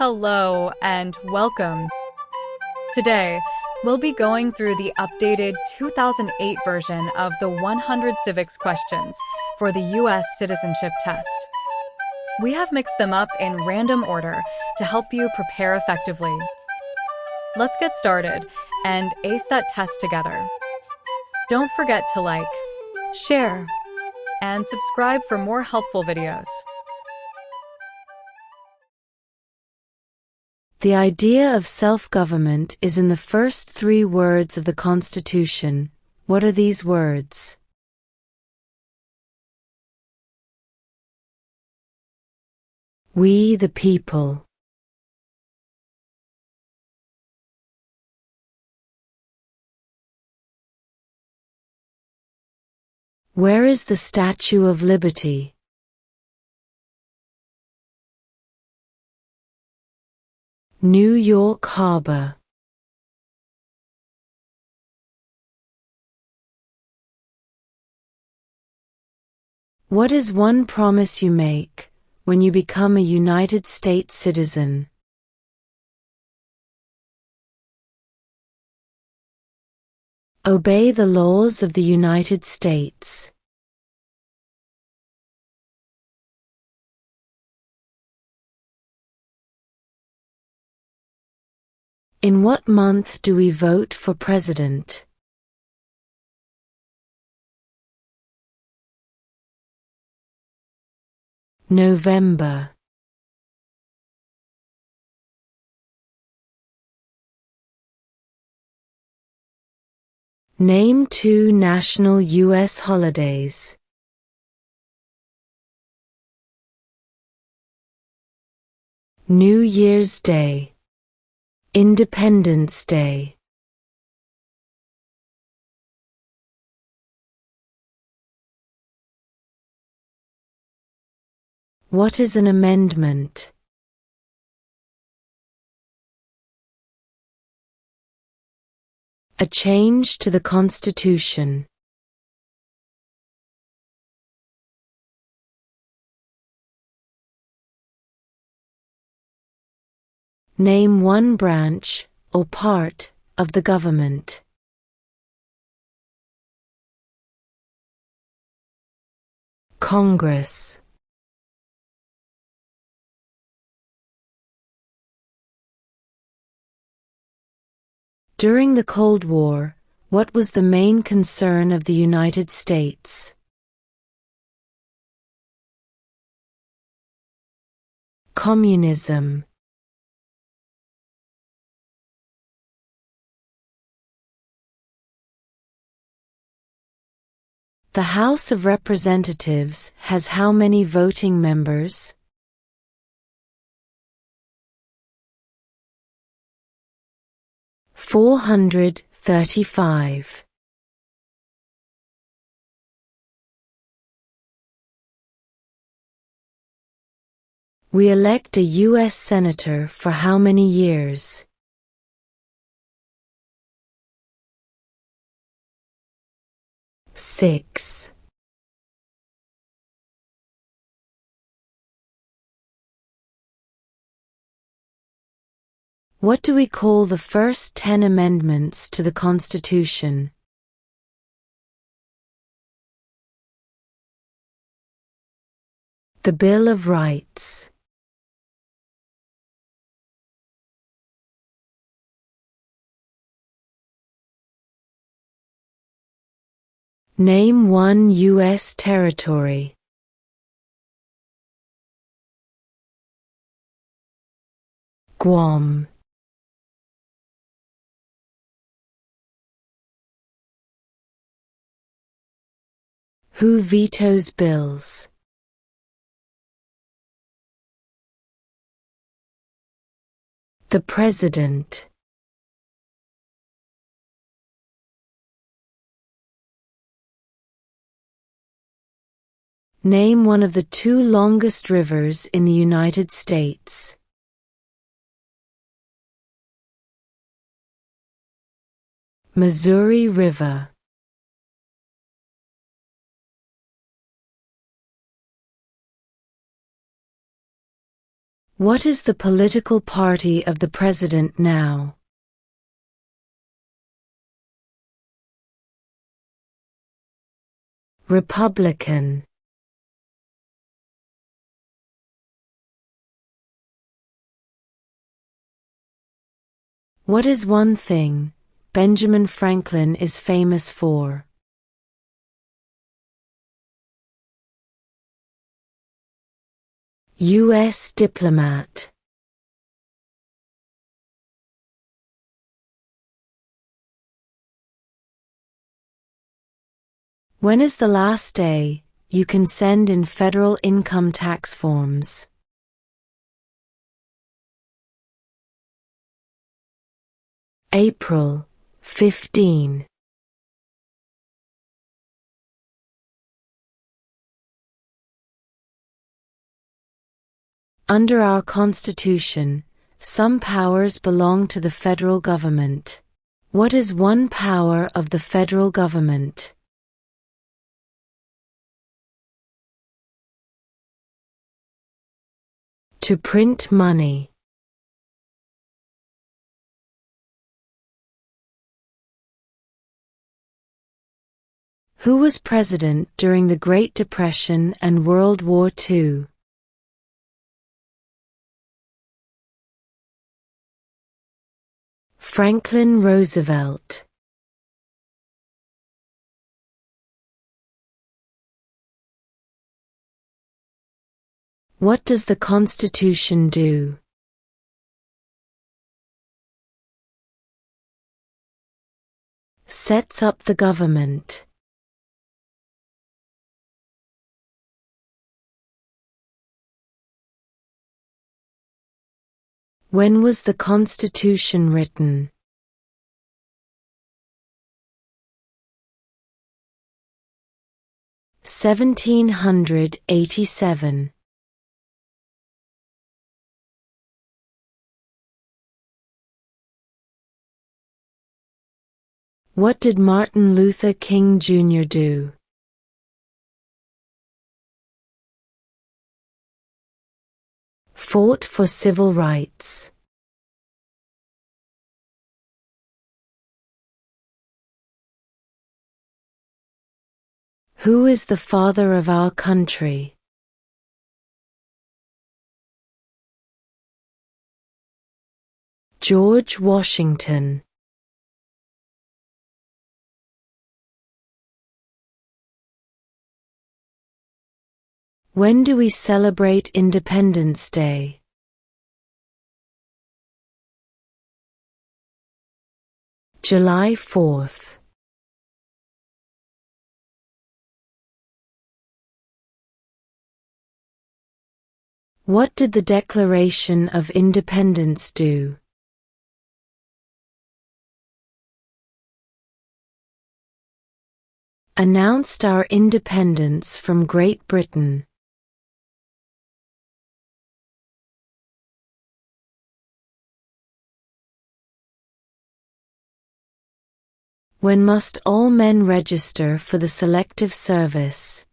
Hello and welcome. Today, we'll be going through the updated 2008 version of the 100 civics questions for the U.S. Citizenship Test. We have mixed them up in random order to help you prepare effectively. Let's get started and ace that test together. Don't forget to like, share, and subscribe for more helpful videos. The idea of self-government is in the first 3 words of the Constitution. What are these words? We the people. Where is the Statue of Liberty? New York Harbor. What is one promise you make when you become a United States citizen? Obey the laws of the United States. In what month do we vote for president? November. Name 2 national U.S. holidays. New Year's Day. Independence Day. What is an amendment? A change to the Constitution. Name one branch or part of the government. Congress. During the Cold War, what was the main concern of the United States? Communism. The House of Representatives has how many voting members? $435. We elect a U.S. Senator for how many years? 6. What do we call the first 10 amendments to the Constitution? The Bill of Rights. Name one U.S. territory. Guam. Who vetoes bills? The President. Name one of the 2 longest rivers in the United States. Missouri River. What is the political party of the president now? Republican. What is one thing Benjamin Franklin is famous for? U.S. diplomat. When is the last day you can send in federal income tax forms? April 15. Under our Constitution, some powers belong to the federal government. What is one power of the federal government? To print money. Who was president during the Great Depression and World War II? Franklin Roosevelt. What does the Constitution do? Sets up the government. When was the Constitution written? (1787). What did Martin Luther King Jr. do? Fought for civil rights. Who is the father of our country? George Washington. When do we celebrate Independence Day? July 4th. What did the Declaration of Independence do? Announced our independence from Great Britain. When must all men register for the Selective Service?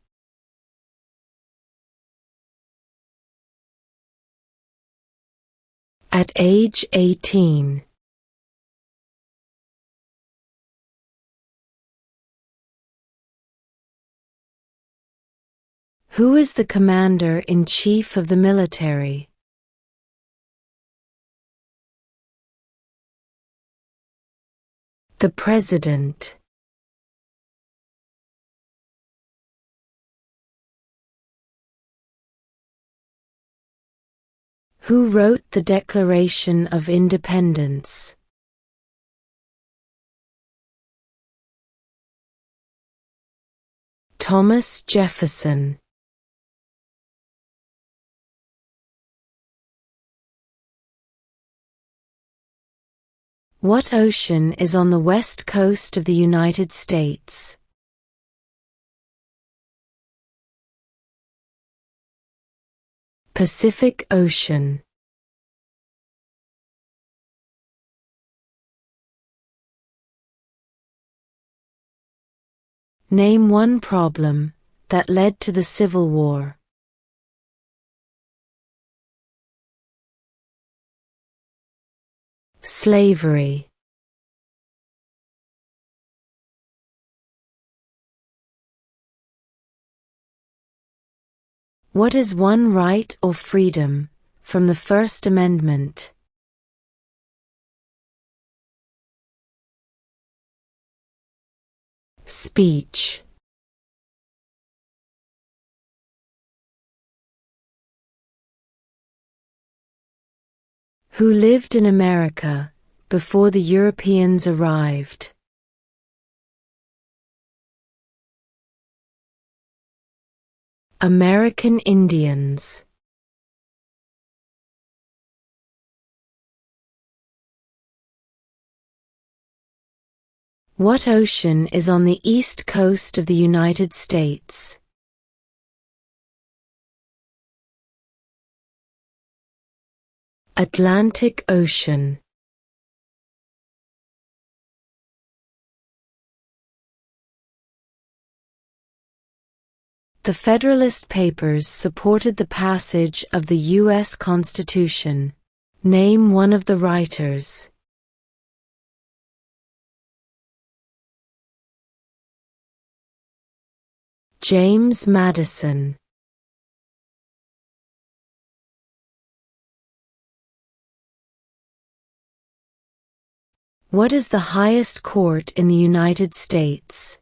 At age 18. Who is the Commander-in-Chief of the military? The President. Who wrote the Declaration of Independence? Thomas Jefferson. What ocean is on the west coast of the United States? Pacific Ocean. Name one problem that led to the Civil War. Slavery. What is one right or freedom from the First Amendment? Speech. Who lived in America before the Europeans arrived? American Indians. What ocean is on the east coast of the United States? Atlantic Ocean. The Federalist Papers supported the passage of the U.S. Constitution. Name one of the writers. James Madison. What is the highest court in the United States?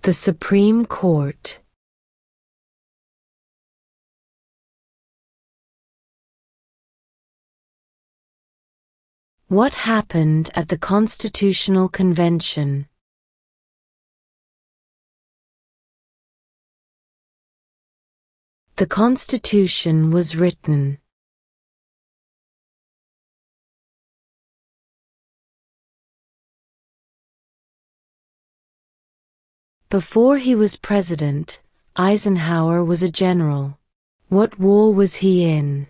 The Supreme Court. What happened at the Constitutional Convention? The Constitution was written. Before he was president, Eisenhower was a general. What war was he in?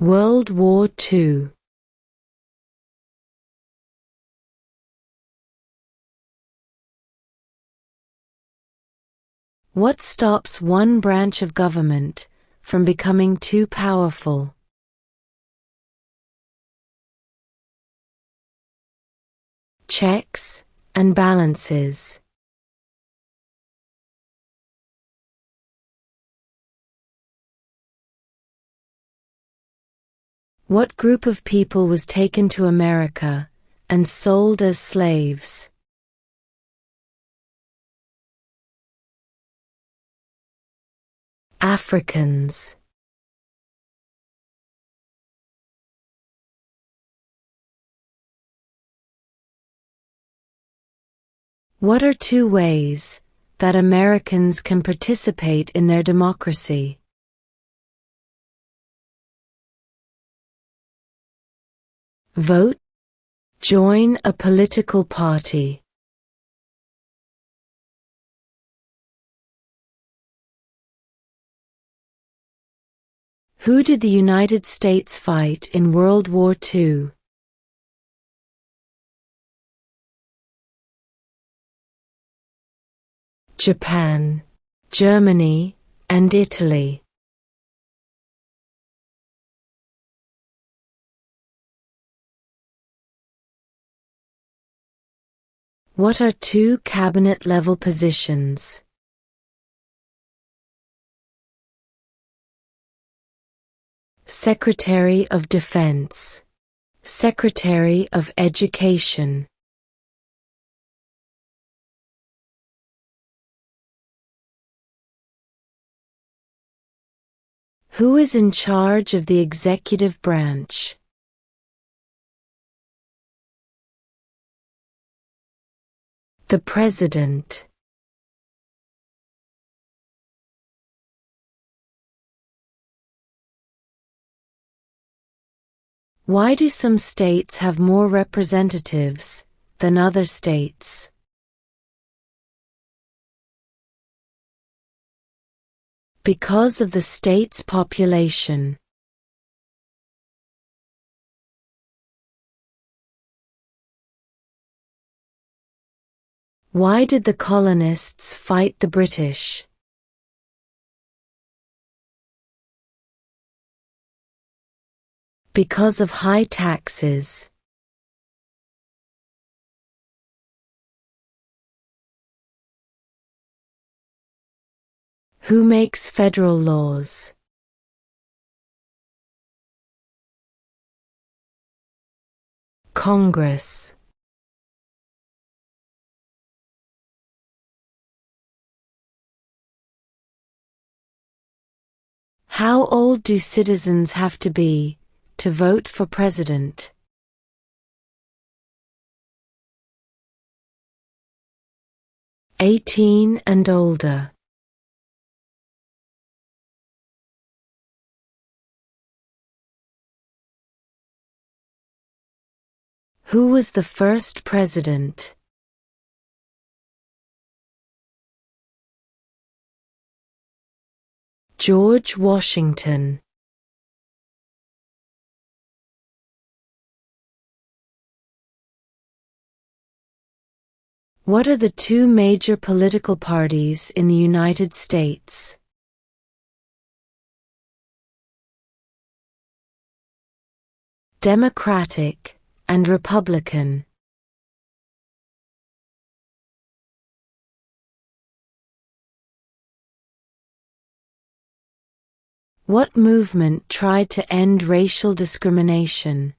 World War II. What stops one branch of government from becoming too powerful? Checks and balances. What group of people was taken to America and sold as slaves? Africans. What are two ways that Americans can participate in their democracy? Vote. Join a political party. Who did the United States fight in World War II? Japan, Germany, and Italy. What are two cabinet-level positions? Secretary of Defense, Secretary of Education. Who is in charge of the executive branch? The President. Why do some states have more representatives than other states? Because of the state's population. Why did the colonists fight the British? Because of high taxes. Who makes federal laws? Congress. How old do citizens have to be to vote for president? 18 and older. Who was the first president? George Washington. What are the two major political parties in the United States? Democratic and Republican. What movement tried to end racial discrimination?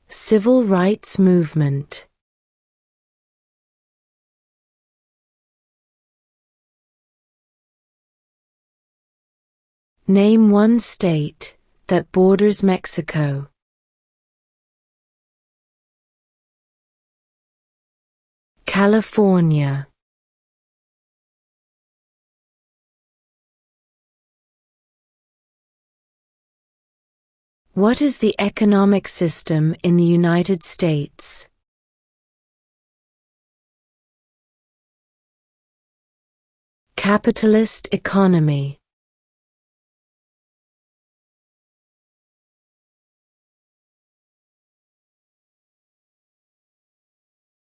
Civil rights movement. Name one state that borders Mexico. California. What is the economic system in the United States? Capitalist economy.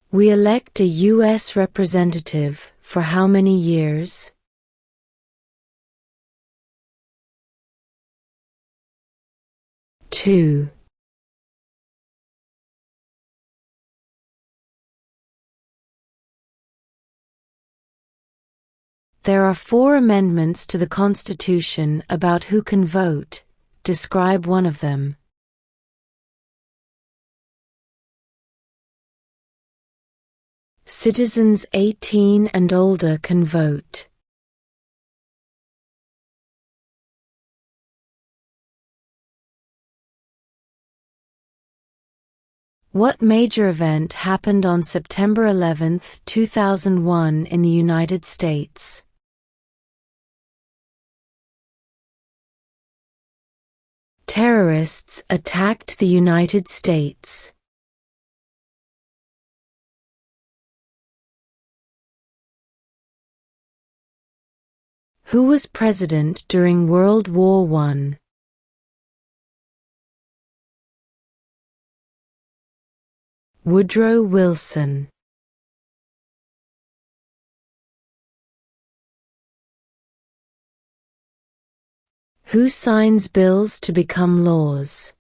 We elect a U.S. representative for how many years? 2. There are 4 amendments to the Constitution about who can vote. Describe one of them. Citizens 18 and older can vote. What major event happened on September 11, 2001 in the United States? Terrorists attacked the United States. Who was president during World War I? Woodrow Wilson. Who signs bills to become laws?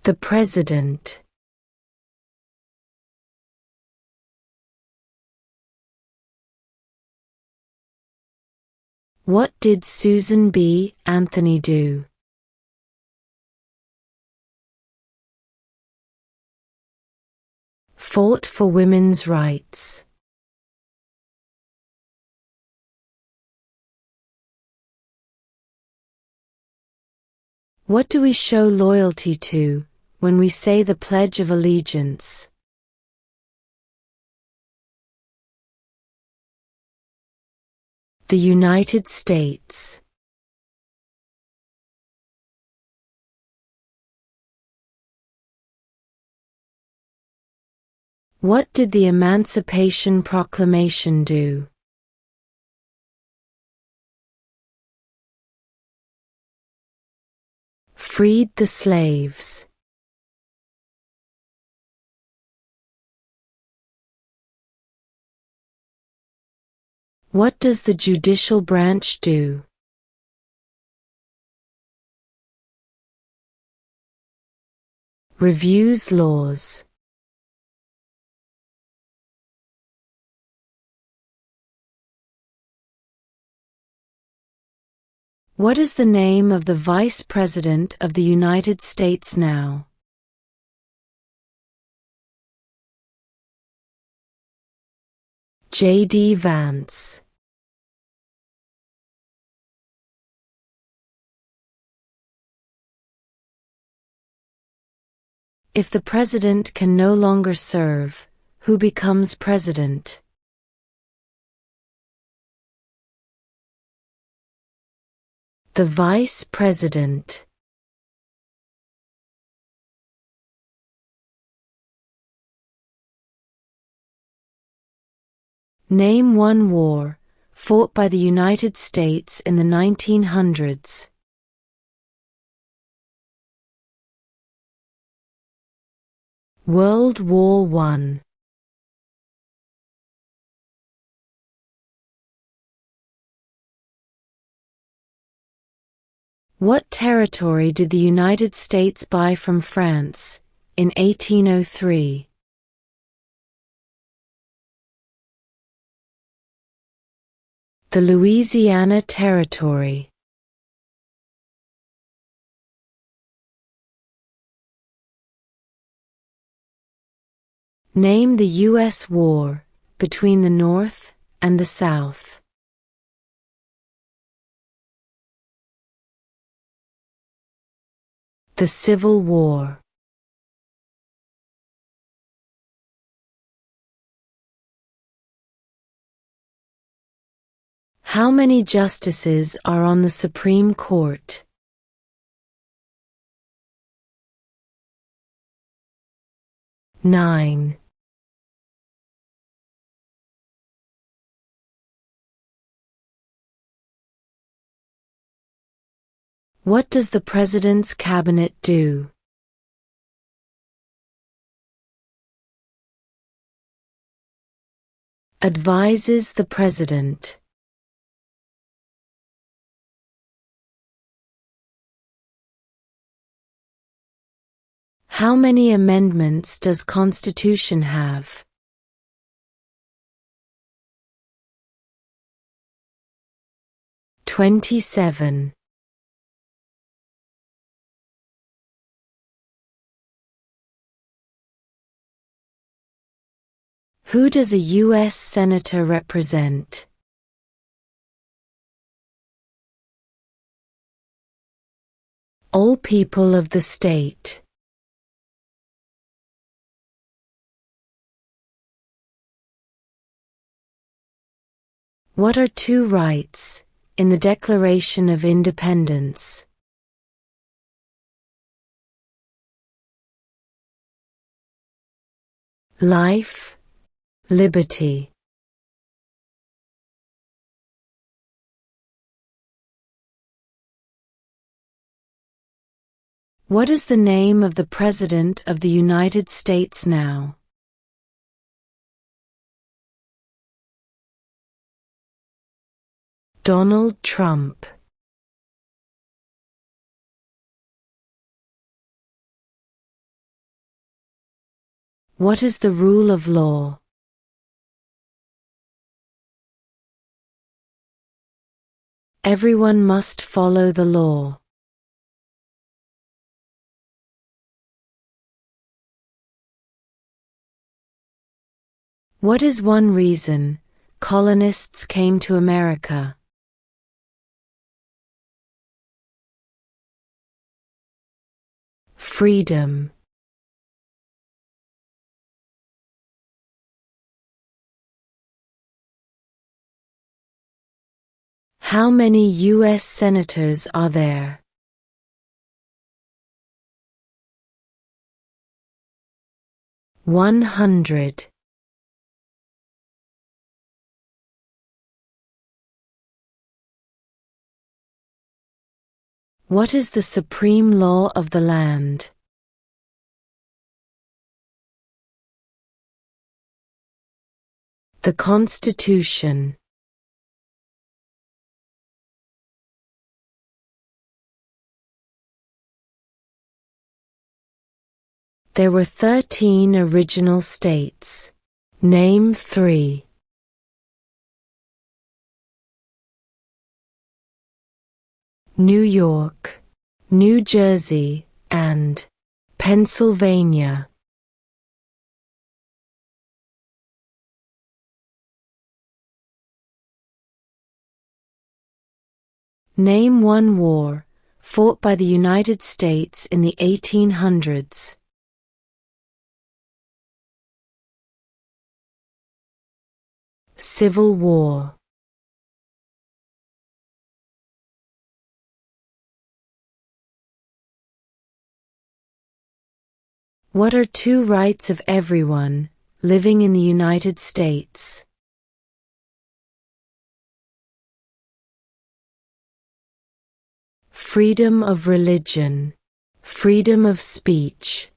The President. What did Susan B. Anthony do? Fought for women's rights. What do we show loyalty to when we say the Pledge of Allegiance? The United States. What did the Emancipation Proclamation do? freed the slaves. What does the judicial branch do? Reviews laws. What is the name of the Vice President of the United States now? J.D. Vance. If the president can no longer serve, who becomes president? The vice president. Name one war fought by the United States in the 1900s. World War I. What territory did the United States buy from France in 1803? The Louisiana Territory. Name the U.S. war between the North and the South. The Civil War. How many justices are on the Supreme Court? 9. What does the President's Cabinet do? Advises the President. How many amendments does Constitution have? 27. Who does a U.S. Senator represent? All people of the state. What are two rights in the Declaration of Independence? Life, liberty. What is the name of the President of the United States now? Donald Trump. What is the rule of law? Everyone must follow the law. What is one reason colonists came to America? Freedom. How many U.S. senators are there? 100. What is the supreme law of the land? The Constitution. There were 13 original states. Name 3. New York, New Jersey, and Pennsylvania. Name one war fought by the United States in the 1800s. Civil War. What are two rights of everyone living in the United States? Freedom of religion, freedom of speech.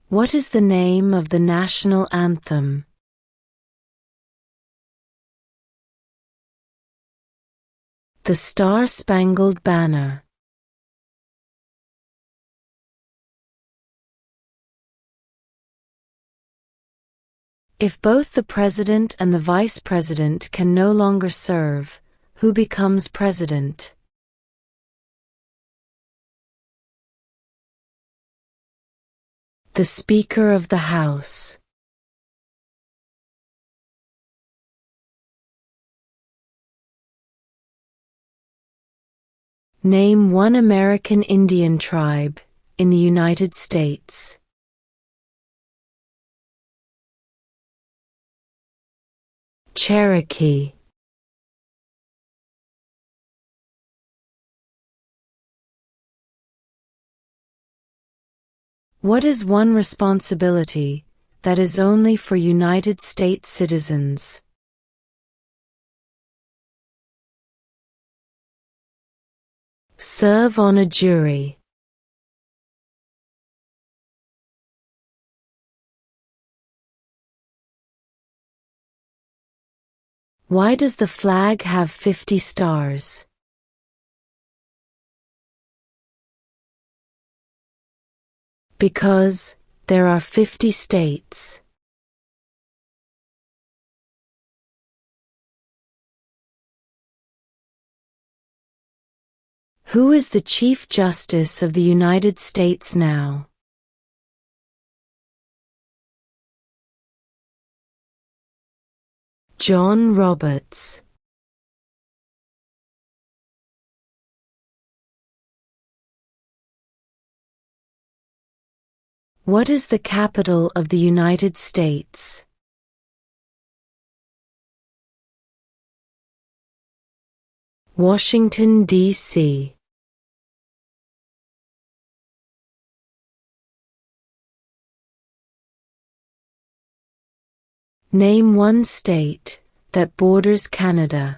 What is the name of the national anthem? The Star-Spangled Banner. If both the president and the vice president can no longer serve, who becomes president? The Speaker of the House. Name one American Indian tribe in the United States. Cherokee. What is one responsibility that is only for United States citizens? Serve on a jury. Why does the flag have 50 stars? Because there are 50 states. Who is the Chief Justice of the United States now? John Roberts. What is the capital of the United States? Washington, D.C. Name one state that borders Canada.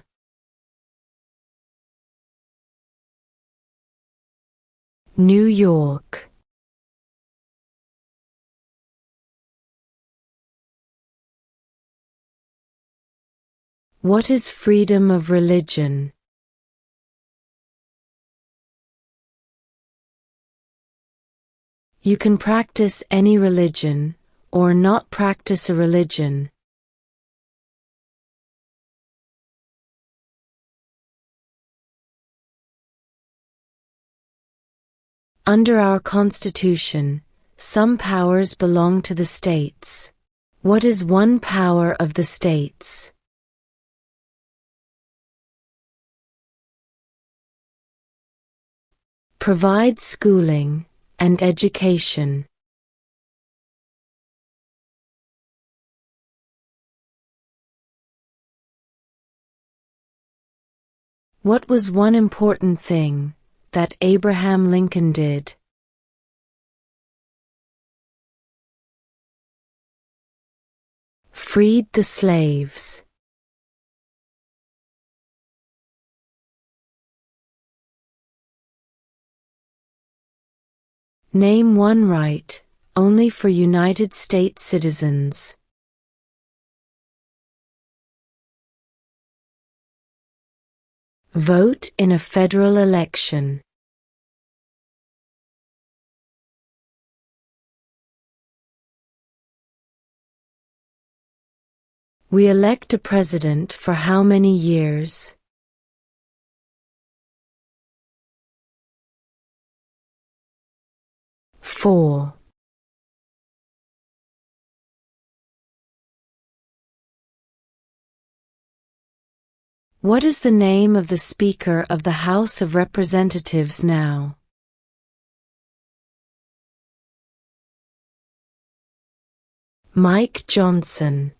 New York. What is freedom of religion? You can practice any religion, or not practice a religion. Under our Constitution, some powers belong to the states. What is one power of the states? Provide schooling and education. What was one important thing that Abraham Lincoln did? freed the slaves. Name one right, only for United States citizens. Vote in a federal election. We elect a president for how many years? Four. What is the name of the Speaker of the House of Representatives now? Mike Johnson.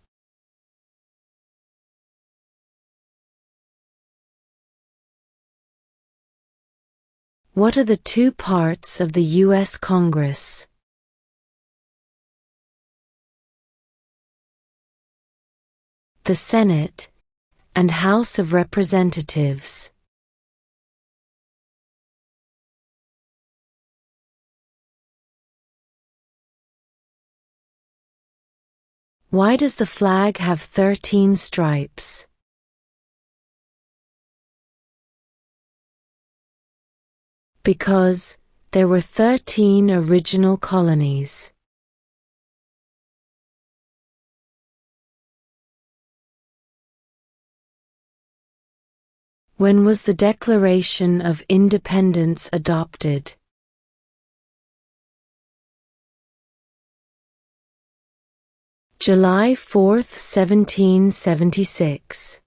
What are the two parts of the U.S. Congress? The Senate and House of Representatives. Why does the flag have 13 stripes? Because there were 13 original colonies. When was the Declaration of Independence adopted? July 4, 1776.